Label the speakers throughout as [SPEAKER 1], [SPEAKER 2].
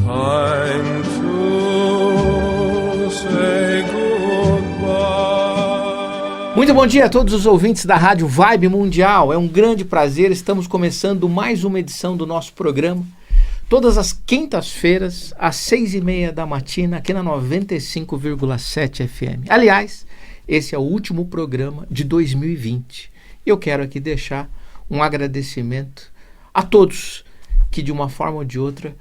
[SPEAKER 1] time to say goodbye.
[SPEAKER 2] Muito bom dia a todos os ouvintes da Rádio Vibe Mundial. É um grande prazer, estamos começando mais uma edição do nosso programa. Todas as quintas-feiras, às 6h30 da matina, aqui na 95,7 FM. Aliás, esse é o último programa de 2020. Eu quero aqui deixar um agradecimento a todos que, de uma forma ou de outra,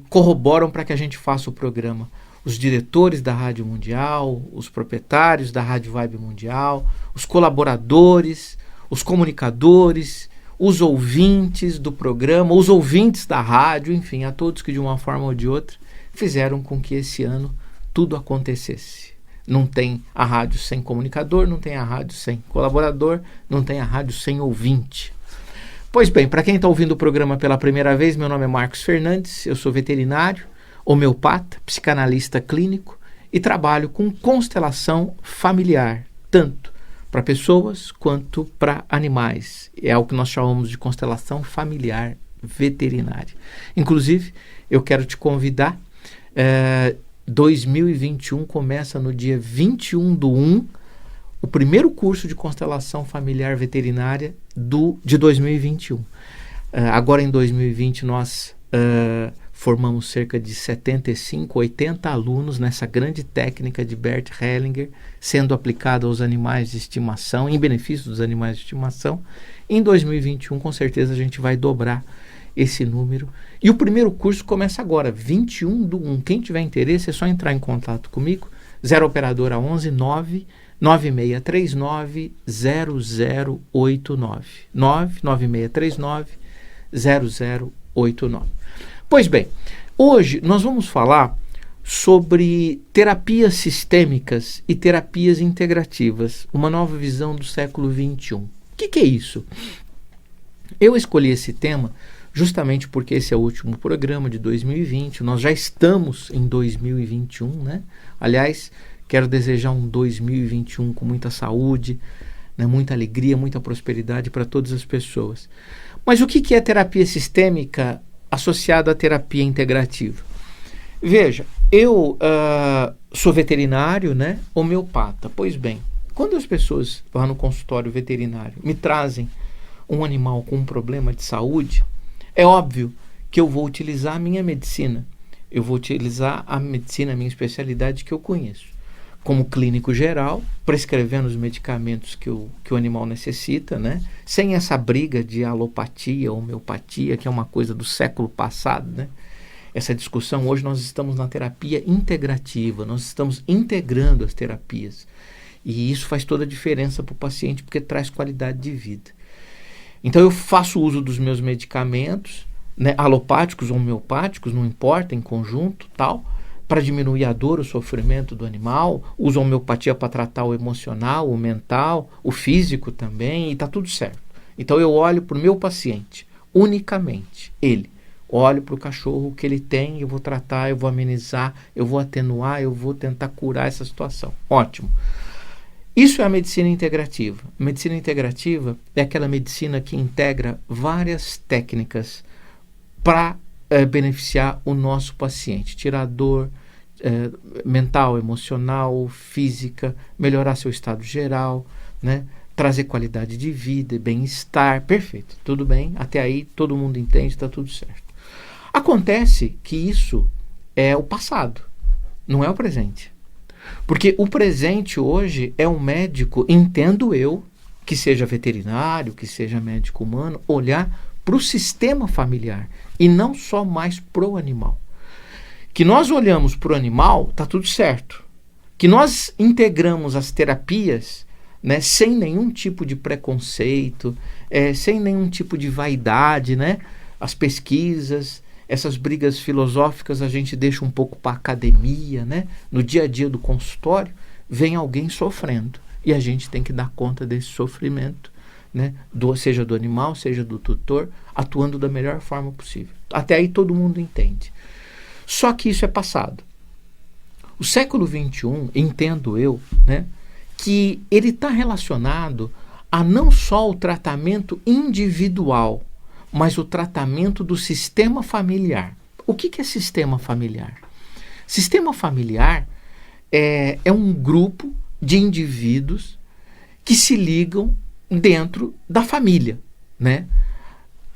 [SPEAKER 2] corroboram para que a gente faça o programa. Os diretores da Rádio Mundial, os proprietários da Rádio Vibe Mundial, os colaboradores, os comunicadores, os ouvintes do programa, os ouvintes da rádio, enfim, a todos que de uma forma ou de outra fizeram com que esse ano tudo acontecesse. Não tem a rádio sem comunicador, não tem a rádio sem colaborador, não tem a rádio sem ouvinte. Pois bem, para quem está ouvindo o programa pela primeira vez, meu nome é Marcos Fernandes, eu sou veterinário, homeopata, psicanalista clínico e trabalho com constelação familiar, tanto para pessoas quanto para animais. É o que nós chamamos de constelação familiar veterinária. Inclusive, eu quero te convidar, 2021 começa no dia 21/1, o primeiro curso de constelação familiar veterinária de 2021. Agora em 2020 nós formamos cerca de 75, 80 alunos nessa grande técnica de Bert Hellinger, sendo aplicada aos animais de estimação, em benefício dos animais de estimação. Em 2021, com certeza, a gente vai dobrar esse número. E o primeiro curso começa agora, 21/1. Quem tiver interesse é só entrar em contato comigo, 0 operadora 11 9 9639 0089. 99639 0089. Pois bem, hoje nós vamos falar sobre terapias sistêmicas e terapias integrativas, uma nova visão do século XXI. O que é isso? Eu escolhi esse tema justamente porque esse é o último programa de 2020, nós já estamos em 2021, né? Aliás, quero desejar um 2021 com muita saúde, né? Muita alegria, muita prosperidade para todas as pessoas. Mas o que é terapia sistêmica associado à terapia integrativa? Veja, eu sou veterinário, né, homeopata. Pois bem, quando as pessoas lá no consultório veterinário me trazem um animal com um problema de saúde, é óbvio que eu vou utilizar a minha medicina. Eu vou utilizar a medicina, a minha especialidade que eu conheço. Como clínico geral, prescrevendo os medicamentos que o animal necessita, né? Sem essa briga de alopatia, homeopatia, que é uma coisa do século passado, né? Essa discussão, hoje nós estamos na terapia integrativa, nós estamos integrando as terapias. E isso faz toda a diferença para o paciente, porque traz qualidade de vida. Então eu faço uso dos meus medicamentos, né? Alopáticos ou homeopáticos, não importa, em conjunto, tal, para diminuir a dor, o sofrimento do animal, usa a homeopatia para tratar o emocional, o mental, o físico também, e está tudo certo. Então eu olho para o meu paciente, unicamente, ele. Olho para o cachorro, o que ele tem, eu vou tratar, eu vou amenizar, eu vou atenuar, eu vou tentar curar essa situação. Ótimo. Isso é a medicina integrativa. A medicina integrativa é aquela medicina que integra várias técnicas para beneficiar o nosso paciente, tirar a dor mental, emocional, física, melhorar seu estado geral, né? Trazer qualidade de vida, bem-estar, perfeito, tudo bem, até aí todo mundo entende, está tudo certo. Acontece que isso é o passado, não é o presente, porque o presente hoje é um médico, entendo eu, que seja veterinário, que seja médico humano, olhar para o sistema familiar e não só mais para o animal. Que nós olhamos para o animal, está tudo certo. Que nós integramos as terapias, né, sem nenhum tipo de preconceito, sem nenhum tipo de vaidade, né? As pesquisas, essas brigas filosóficas a gente deixa um pouco para a academia, né? No dia a dia do consultório, vem alguém sofrendo e a gente tem que dar conta desse sofrimento, né? Seja do animal, seja do tutor, atuando da melhor forma possível. Até aí todo mundo entende. Só que isso é passado. O século XXI, entendo eu, né, que ele está relacionado a não só o tratamento individual, mas o tratamento do sistema familiar. O que é sistema familiar? Sistema familiar é um grupo de indivíduos que se ligam dentro da família, né?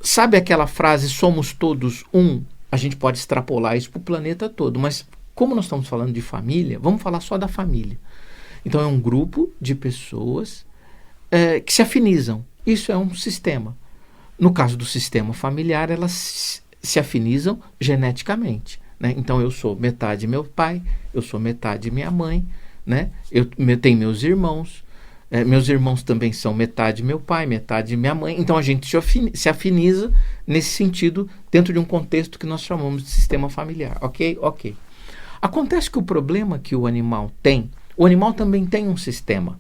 [SPEAKER 2] Sabe aquela frase, somos todos um? A gente pode extrapolar isso para o planeta todo, mas como nós estamos falando de família, vamos falar só da família. Então é um grupo de pessoas que se afinizam. Isso é um sistema. No caso do sistema familiar, elas se afinizam geneticamente, né? Então eu sou metade meu pai, eu sou metade minha mãe, né? Eu tenho meus irmãos também são metade meu pai, metade minha mãe. Então a gente se afiniza nesse sentido dentro de um contexto que nós chamamos de sistema familiar, ok? Ok. Acontece que o problema que o animal também tem um sistema,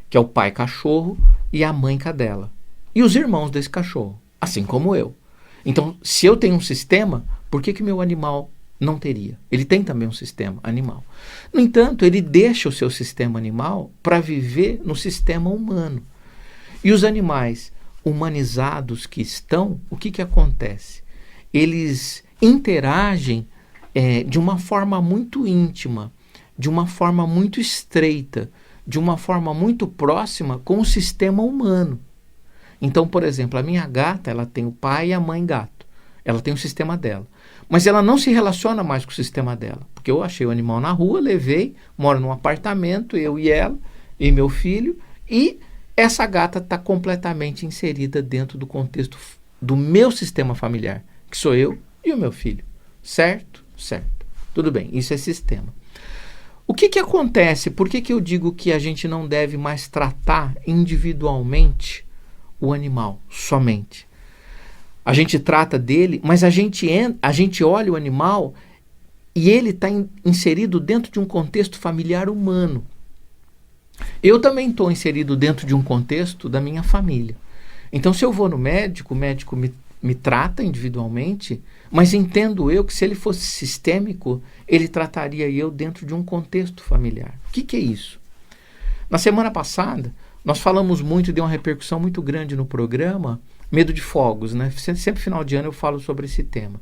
[SPEAKER 2] que é o pai cachorro e a mãe cadela. E os irmãos desse cachorro, assim como eu. Então, se eu tenho um sistema, por que meu animal não teria? Ele tem também um sistema animal. No entanto, ele deixa o seu sistema animal para viver no sistema humano. E os animais humanizados que estão, o que acontece? Eles interagem de uma forma muito íntima, de uma forma muito estreita, de uma forma muito próxima com o sistema humano. Então, por exemplo, a minha gata, ela tem o pai e a mãe gato. Ela tem o sistema dela. Mas ela não se relaciona mais com o sistema dela. Porque eu achei o animal na rua, levei, moro num apartamento, eu e ela, e meu filho, e essa gata está completamente inserida dentro do contexto do meu sistema familiar, que sou eu e o meu filho. Certo? Certo. Tudo bem, isso é sistema. O que acontece? Por que eu digo que a gente não deve mais tratar individualmente o animal somente? A gente trata dele, mas a gente olha o animal e ele está inserido dentro de um contexto familiar humano. Eu também estou inserido dentro de um contexto da minha família. Então, se eu vou no médico, o médico me trata individualmente, mas entendo eu que se ele fosse sistêmico, ele trataria eu dentro de um contexto familiar. O que é isso? Na semana passada, nós falamos muito, deu uma repercussão muito grande no programa, medo de fogos, né? Sempre final de ano eu falo sobre esse tema.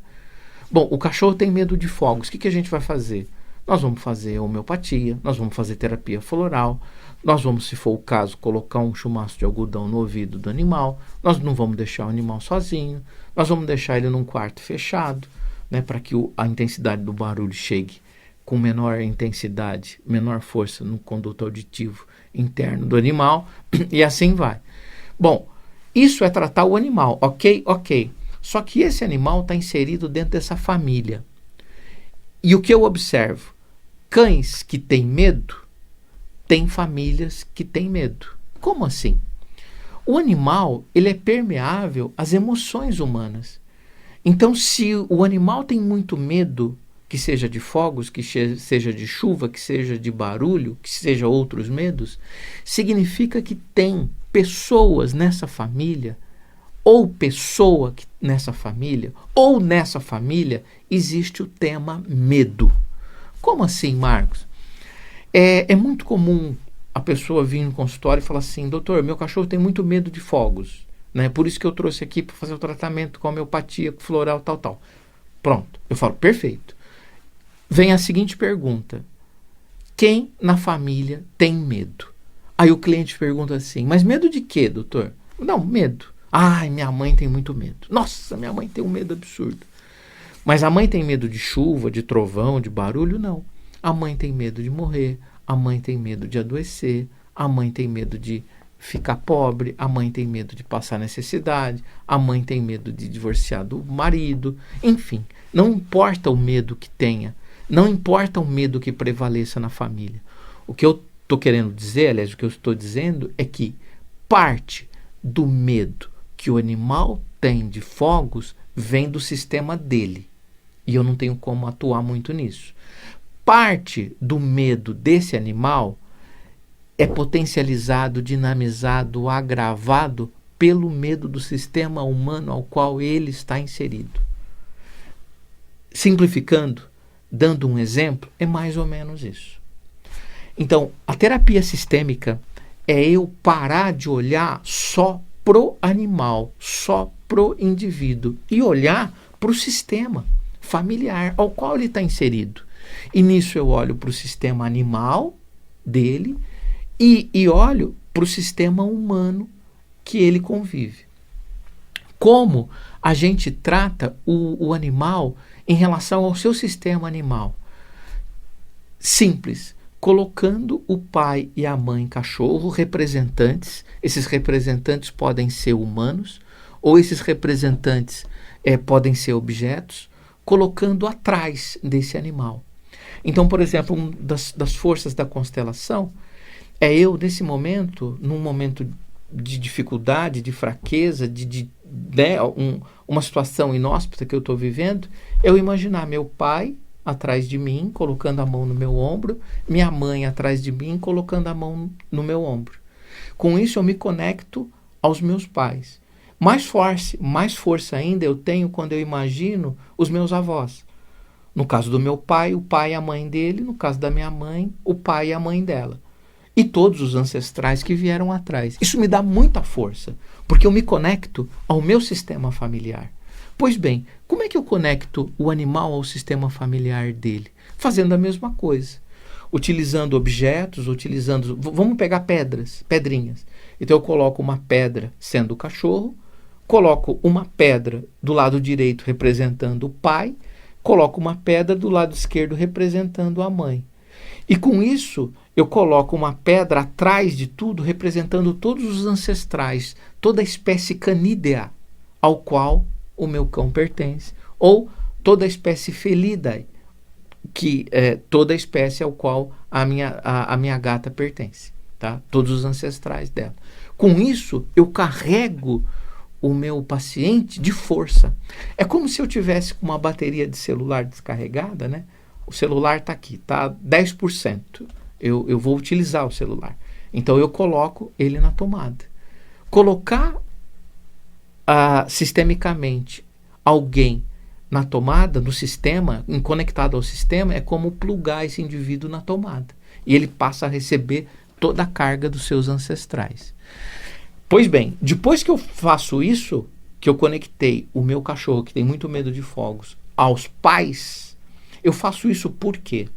[SPEAKER 2] Bom, o cachorro tem medo de fogos. O que a gente vai fazer? Nós vamos fazer homeopatia, nós vamos fazer terapia floral, nós vamos, se for o caso, colocar um chumaço de algodão no ouvido do animal, nós não vamos deixar o animal sozinho, nós vamos deixar ele num quarto fechado, né, para que a intensidade do barulho chegue com menor intensidade, menor força no conduto auditivo interno do animal, e assim vai. Bom, isso é tratar o animal, ok? Ok. Só que esse animal está inserido dentro dessa família. E o que eu observo? Cães que têm medo, têm famílias que têm medo. Como assim? O animal, ele é permeável às emoções humanas. Então, se o animal tem muito medo, que seja de fogos, que seja de chuva, que seja de barulho, que seja outros medos, significa que tem pessoas nessa família, ou nessa família, existe o tema medo. Como assim, Marcos? É muito comum a pessoa vir no consultório e falar assim: doutor, meu cachorro tem muito medo de fogos, né? Por isso que eu trouxe aqui para fazer o tratamento com homeopatia, floral, tal. Pronto, eu falo, perfeito. Vem a seguinte pergunta: quem na família tem medo? Aí o cliente pergunta assim: mas medo de quê, doutor? Não, medo. Ai, minha mãe tem muito medo. Nossa, minha mãe tem um medo absurdo. Mas a mãe tem medo de chuva, de trovão, de barulho? Não. A mãe tem medo de morrer, a mãe tem medo de adoecer, a mãe tem medo de ficar pobre, a mãe tem medo de passar necessidade, a mãe tem medo de divorciar do marido. Enfim, não importa o medo que tenha, não importa o medo que prevaleça na família. O que eu estou querendo dizer, aliás, o que eu estou dizendo é que parte do medo que o animal tem de fogos vem do sistema dele. E eu não tenho como atuar muito nisso. Parte do medo desse animal é potencializado, dinamizado, agravado pelo medo do sistema humano ao qual ele está inserido. Simplificando, dando um exemplo, é mais ou menos isso. Então, a terapia sistêmica é eu parar de olhar só pro animal, só pro indivíduo e olhar pro sistema. familiar ao qual ele está inserido. E nisso eu olho para o sistema animal dele e olho para o sistema humano que ele convive. Como a gente trata o animal em relação ao seu sistema animal? Simples, colocando o pai e a mãe cachorro representantes. Esses representantes podem ser humanos ou esses representantes podem ser objetos, colocando atrás desse animal. Então, por exemplo, uma das forças da constelação é eu, nesse momento, num momento de dificuldade, de fraqueza, uma situação inóspita que eu estou vivendo, eu imaginar meu pai atrás de mim, colocando a mão no meu ombro, minha mãe atrás de mim, colocando a mão no meu ombro. Com isso eu me conecto aos meus pais. Mais força ainda eu tenho quando eu imagino os meus avós. No caso do meu pai, o pai e a mãe dele. No caso da minha mãe, o pai e a mãe dela. E todos os ancestrais que vieram atrás. Isso me dá muita força, porque eu me conecto ao meu sistema familiar. Pois bem, como é que eu conecto o animal ao sistema familiar dele? Fazendo a mesma coisa. Utilizando objetos, vamos pegar pedrinhas. Então eu coloco uma pedra sendo o cachorro, coloco uma pedra do lado direito representando o pai, coloco uma pedra do lado esquerdo representando a mãe. E com isso, eu coloco uma pedra atrás de tudo, representando todos os ancestrais, toda a espécie canídea ao qual o meu cão pertence, ou toda a espécie Felidae, que é toda a espécie ao qual a minha gata pertence, tá? Todos os ancestrais dela. Com isso, eu carrego o meu paciente de força. É como se eu tivesse com uma bateria de celular descarregada, né? O celular está aqui, está 10%. Eu vou utilizar o celular. Então eu coloco ele na tomada. Colocar sistemicamente alguém na tomada, no sistema, conectado ao sistema, é como plugar esse indivíduo na tomada. E ele passa a receber toda a carga dos seus ancestrais. Pois bem, depois que eu faço isso, que eu conectei o meu cachorro, que tem muito medo de fogos, aos pais, eu faço isso por quê?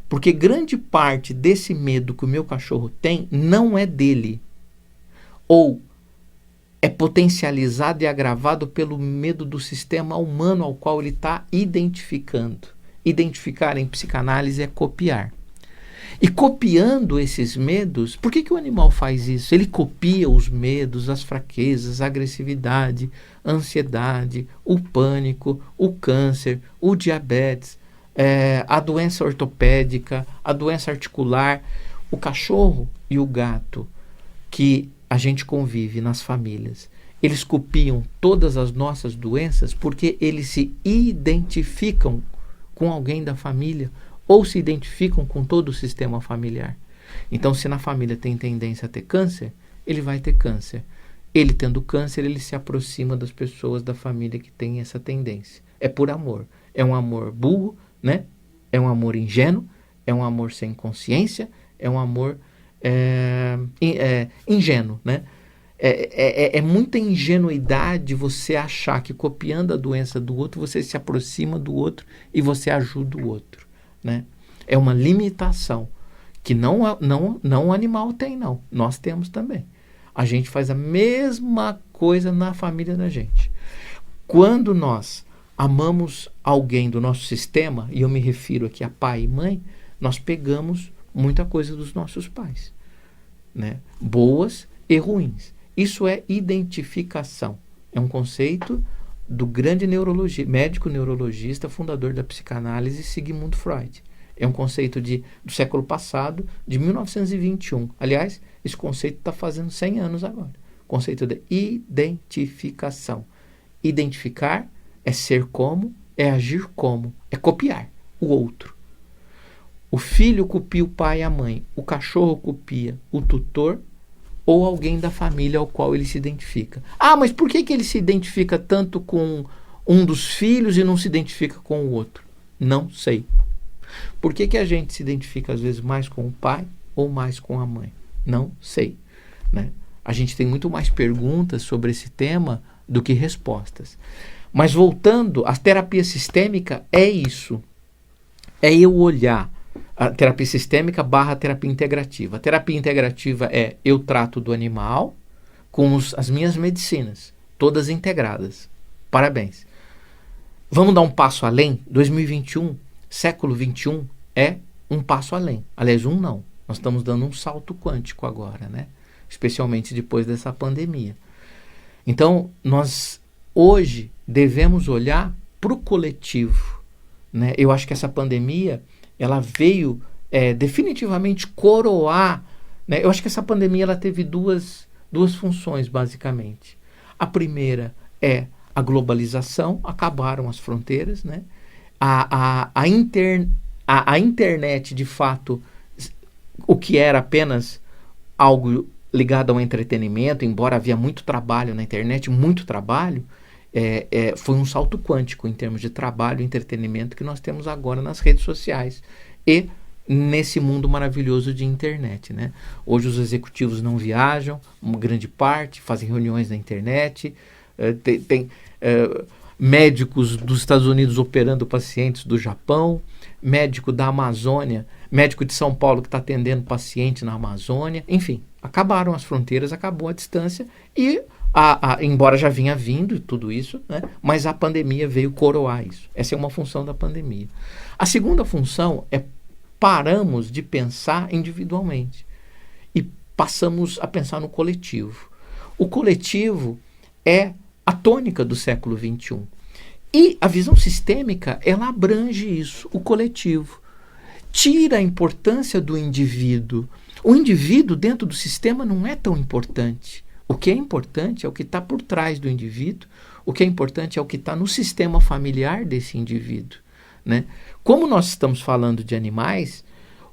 [SPEAKER 2] Porque grande parte desse medo que o meu cachorro tem não é dele. Ou é potencializado e agravado pelo medo do sistema humano ao qual ele está identificando. Identificar em psicanálise é copiar. E copiando esses medos, por que o animal faz isso? Ele copia os medos, as fraquezas, a agressividade, a ansiedade, o pânico, o câncer, o diabetes, a doença ortopédica, a doença articular. O cachorro e o gato que a gente convive nas famílias, eles copiam todas as nossas doenças porque eles se identificam com alguém da família ou se identificam com todo o sistema familiar. Então, se na família tem tendência a ter câncer, ele vai ter câncer. Ele tendo câncer, ele se aproxima das pessoas da família que tem essa tendência. É por amor. É um amor burro, né? É um amor ingênuo, é um amor sem consciência, é um amor ingênuo, né? É muita ingenuidade você achar que copiando a doença do outro, você se aproxima do outro e você ajuda o outro, né? É uma limitação que não o animal tem, não. Nós temos também. A gente faz a mesma coisa na família da gente. Quando nós amamos alguém do nosso sistema, e eu me refiro aqui a pai e mãe, nós pegamos muita coisa dos nossos pais, né? Boas e ruins. Isso é identificação. É um conceito do grande médico neurologista, fundador da psicanálise, Sigmund Freud. É um conceito do século passado, de 1921. Aliás, esse conceito está fazendo 100 anos agora. Conceito de identificação. Identificar é ser como, é agir como, é copiar o outro. O filho copia o pai e a mãe, o cachorro copia o tutor ou alguém da família ao qual ele se identifica. Ah, mas por que ele se identifica tanto com um dos filhos e não se identifica com o outro? Não sei. Por que a gente se identifica às vezes mais com o pai ou mais com a mãe? Não sei, né? A gente tem muito mais perguntas sobre esse tema do que respostas. Mas voltando, a terapia sistêmica é isso. É eu olhar a terapia sistêmica / terapia integrativa. A terapia integrativa é eu trato do animal com as minhas medicinas, todas integradas. Parabéns. Vamos dar um passo além? 2021, século 21, é um passo além. Aliás, não. Nós estamos dando um salto quântico agora, né? Especialmente depois dessa pandemia. Então, nós hoje devemos olhar para o coletivo, né? Eu acho que essa pandemia ela veio definitivamente coroar, né? Eu acho que essa pandemia ela teve duas funções, basicamente. A primeira é a globalização, acabaram as fronteiras, né? A internet, de fato, o que era apenas algo ligado ao entretenimento, embora havia muito trabalho na internet, muito trabalho, foi um salto quântico em termos de trabalho e entretenimento que nós temos agora nas redes sociais e nesse mundo maravilhoso de internet, né? Hoje os executivos não viajam, uma grande parte, fazem reuniões na internet, tem médicos dos Estados Unidos operando pacientes do Japão, médico da Amazônia, médico de São Paulo que está atendendo paciente na Amazônia, enfim, acabaram as fronteiras, acabou a distância e, embora já vinha vindo tudo isso, né, mas a pandemia veio coroar isso. Essa é uma função da pandemia. A segunda função é paramos de pensar individualmente e passamos a pensar no coletivo. O coletivo é a tônica do século XXI. E a visão sistêmica, ela abrange isso, o coletivo. Tira a importância do indivíduo. O indivíduo dentro do sistema não é tão importante. O que é importante é o que está por trás do indivíduo. O que é importante é o que está no sistema familiar desse indivíduo, né? Como nós estamos falando de animais,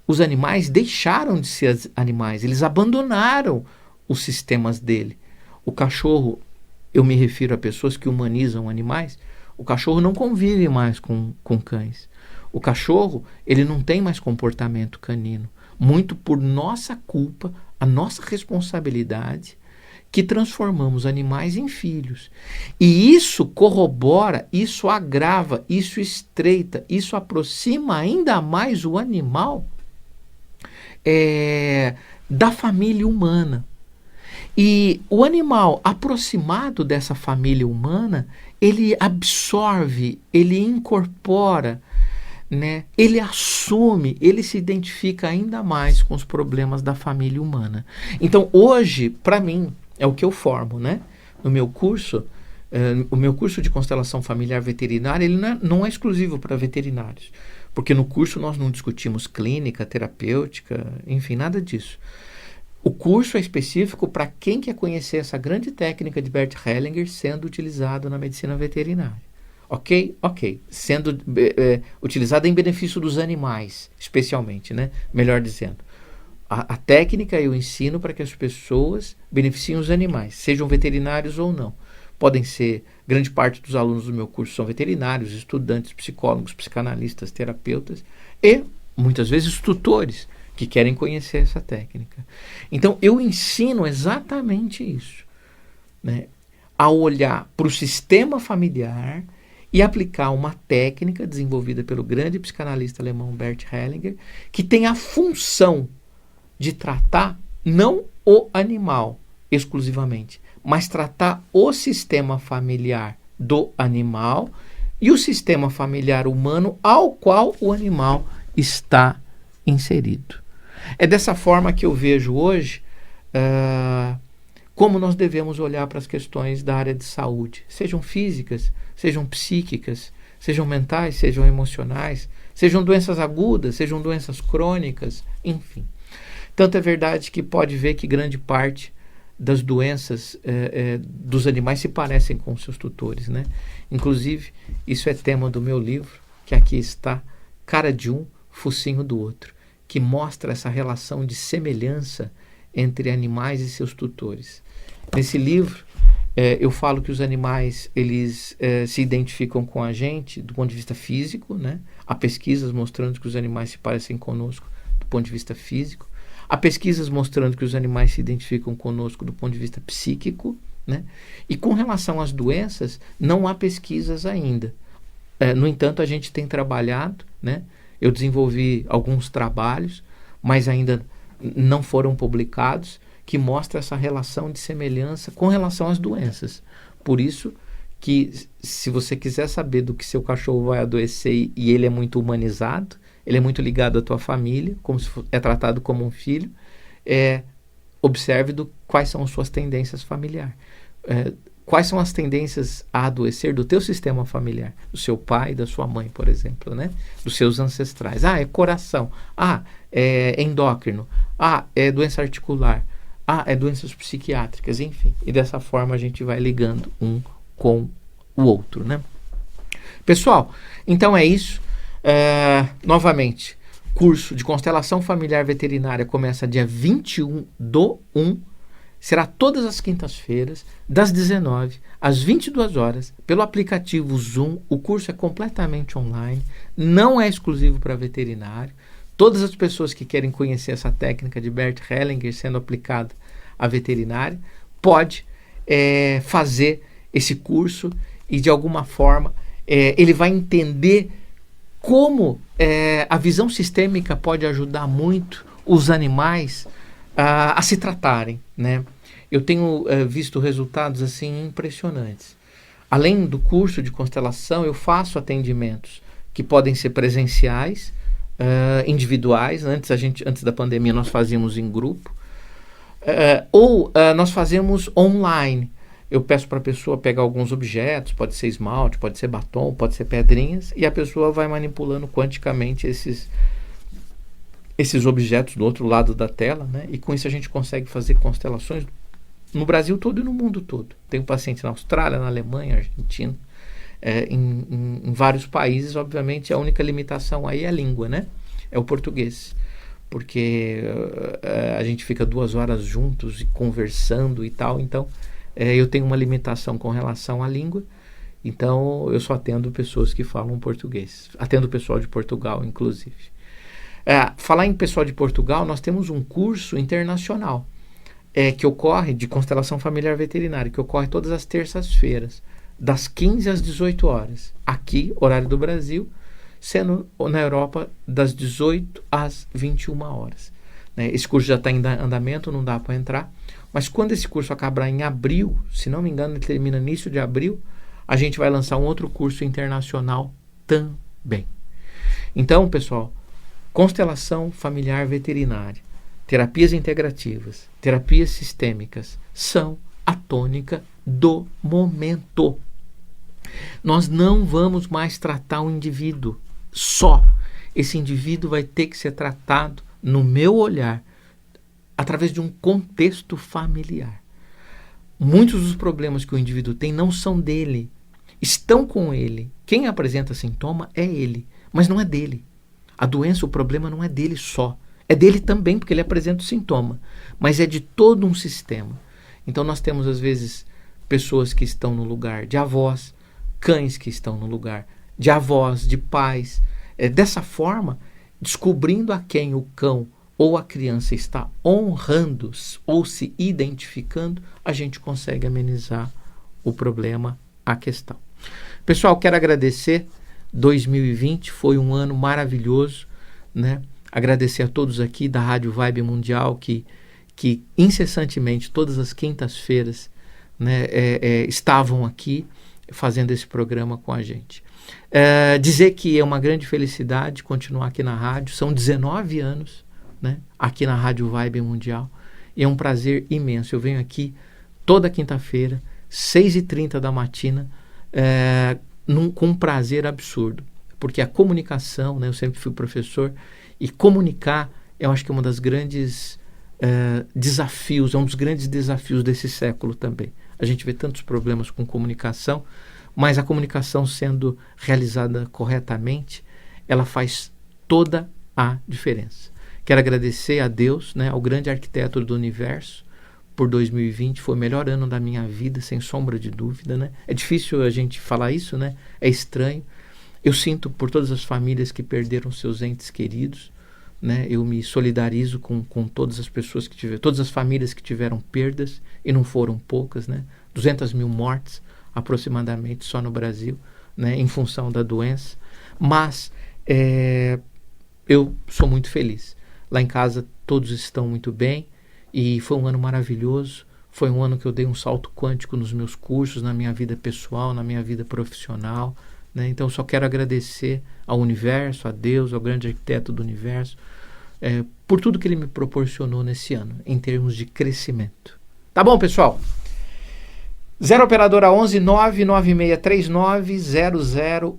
[SPEAKER 2] os animais deixaram de ser animais. Eles abandonaram os sistemas dele. O cachorro, eu me refiro a pessoas que humanizam animais. O cachorro não convive mais com cães. O cachorro, ele não tem mais comportamento canino. Muito por nossa culpa, a nossa responsabilidade, que transformamos animais em filhos. E isso corrobora, isso agrava, isso estreita, isso aproxima ainda mais o animal da família humana. E o animal aproximado dessa família humana, ele absorve, ele incorpora, né? Ele assume, ele se identifica ainda mais com os problemas da família humana. Então, hoje, para mim, é o que eu formo, né? No meu curso, o meu curso de constelação familiar veterinária, ele não é exclusivo para veterinários, porque no curso nós não discutimos clínica, terapêutica, enfim, nada disso. O curso é específico para quem quer conhecer essa grande técnica de Bert Hellinger sendo utilizado na medicina veterinária. Ok? Ok. Sendo utilizada em benefício dos animais, especialmente, né? Melhor dizendo. A técnica eu ensino para que as pessoas beneficiem os animais, sejam veterinários ou não. Podem ser, grande parte dos alunos do meu curso são veterinários, estudantes, psicólogos, psicanalistas, terapeutas e, muitas vezes, tutores que querem conhecer essa técnica. Então, eu ensino exatamente isso, né? A olhar para o sistema familiar e aplicar uma técnica desenvolvida pelo grande psicanalista alemão Bert Hellinger, que tem a função de tratar não o animal exclusivamente, mas tratar o sistema familiar do animal e o sistema familiar humano ao qual o animal está inserido. É dessa forma que eu vejo hoje como nós devemos olhar para as questões da área de saúde, sejam físicas, sejam psíquicas, sejam mentais, sejam emocionais, sejam doenças agudas, sejam doenças crônicas, enfim. Tanto é verdade que pode ver que grande parte das doenças dos animais se parecem com seus tutores, né? Inclusive, isso é tema do meu livro, que aqui está, Cara de um, Focinho do Outro, que mostra essa relação de semelhança entre animais e seus tutores. Nesse livro, eu falo que os animais eles se identificam com a gente do ponto de vista físico, né? Há pesquisas mostrando que os animais se parecem conosco do ponto de vista físico. Há pesquisas mostrando que os animais se identificam conosco do ponto de vista psíquico, né? E com relação às doenças, não há pesquisas ainda. No entanto, a gente tem trabalhado, né? Eu desenvolvi alguns trabalhos, mas ainda não foram publicados, que mostram essa relação de semelhança com relação às doenças. Por isso que, se você quiser saber do que seu cachorro vai adoecer e ele é muito humanizado, ele é muito ligado à tua família, como se é tratado como um filho, observe quais são as suas tendências familiares. Quais são as tendências a adoecer do teu sistema familiar, do seu pai, da sua mãe, por exemplo, né? Dos seus ancestrais. É coração. É endócrino. É doença articular. É doenças psiquiátricas, enfim. E dessa forma a gente vai ligando um com o outro, né? Pessoal, então é isso. Novamente, curso de constelação familiar veterinária começa dia 21/1. Será todas as quintas-feiras, das 19 às 22 horas, pelo aplicativo Zoom. O curso é completamente online, não é exclusivo para veterinário. Todas as pessoas que querem conhecer essa técnica de Bert Hellinger sendo aplicada à veterinária, pode fazer esse curso e, de alguma forma, ele vai entender como a visão sistêmica pode ajudar muito os animais a se tratarem, né? Eu tenho visto resultados assim impressionantes. Além do curso de constelação, eu faço atendimentos que podem ser presenciais, individuais. Antes da pandemia nós fazíamos em grupo, ou nós fazemos online. Eu peço para a pessoa pegar alguns objetos, pode ser esmalte, pode ser batom, pode ser pedrinhas, e a pessoa vai manipulando quanticamente esses objetos do outro lado da tela, né? E com isso a gente consegue fazer constelações no Brasil todo e no mundo todo. Tem paciente na Austrália, na Alemanha, Argentina, em vários países. Obviamente a única limitação aí é a língua, né? É o português, porque a gente fica 2 horas juntos e conversando e tal, então eu tenho uma limitação com relação à língua. Então eu só atendo pessoas que falam português, atendo pessoal de Portugal inclusive. Falar em pessoal de Portugal, nós temos um curso internacional que ocorre, de constelação familiar veterinária, que ocorre todas as terças-feiras, das 15 às 18 horas, aqui, horário do Brasil, sendo na Europa das 18 às 21 horas. Né? Esse curso já está em andamento, não dá para entrar, mas quando esse curso acabar em abril, se não me engano, ele termina início de abril, a gente vai lançar um outro curso internacional também. Então, pessoal, constelação familiar veterinária, terapias integrativas, terapias sistêmicas são a tônica do momento. Nós não vamos mais tratar o indivíduo só. Esse indivíduo vai ter que ser tratado, no meu olhar, através de um contexto familiar. Muitos dos problemas que o indivíduo tem não são dele, estão com ele. Quem apresenta sintoma é ele, mas não é dele. A doença, o problema não é dele só. É dele também, porque ele apresenta o sintoma, mas é de todo um sistema. Então nós temos, às vezes, pessoas que estão no lugar de avós, cães que estão no lugar de avós, de pais. Dessa forma, descobrindo a quem o cão ou a criança está honrando ou se identificando, a gente consegue amenizar o problema, a questão. Pessoal, quero agradecer. 2020 foi um ano maravilhoso, né? Agradecer a todos aqui da Rádio Vibe Mundial que incessantemente, todas as quintas-feiras, né, estavam aqui fazendo esse programa com a gente. Dizer que é uma grande felicidade continuar aqui na rádio. São 19 anos, né, aqui na Rádio Vibe Mundial, e é um prazer imenso. Eu venho aqui toda quinta-feira, 6h30 da matina, com um prazer absurdo, porque a comunicação, né, eu sempre fui professor, e comunicar, eu acho que é uma das grandes desafios, é um dos grandes desafios desse século também. A gente vê tantos problemas com comunicação, mas a comunicação sendo realizada corretamente, ela faz toda a diferença. Quero agradecer a Deus, né, ao grande arquiteto do universo, por 2020, foi o melhor ano da minha vida, sem sombra de dúvida, né? É difícil a gente falar isso, né? É estranho. Eu sinto por todas as famílias que perderam seus entes queridos, né? Eu me solidarizo com todas as pessoas todas as famílias que tiveram perdas, e não foram poucas, né? 200 mil mortes aproximadamente só no Brasil, né, em função da doença. Mas eu sou muito feliz. Lá em casa todos estão muito bem e foi um ano maravilhoso. Foi um ano que eu dei um salto quântico nos meus cursos, na minha vida pessoal, na minha vida profissional, né? Então eu só quero agradecer ao universo, a Deus, ao grande arquiteto do universo, por tudo que ele me proporcionou nesse ano, em termos de crescimento. Tá bom, pessoal? 0 operadora 11 99639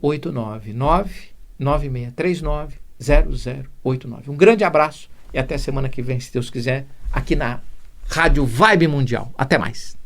[SPEAKER 2] 0089 99639 0089. Um grande abraço e até semana que vem, se Deus quiser, aqui na Rádio Vibe Mundial. Até mais.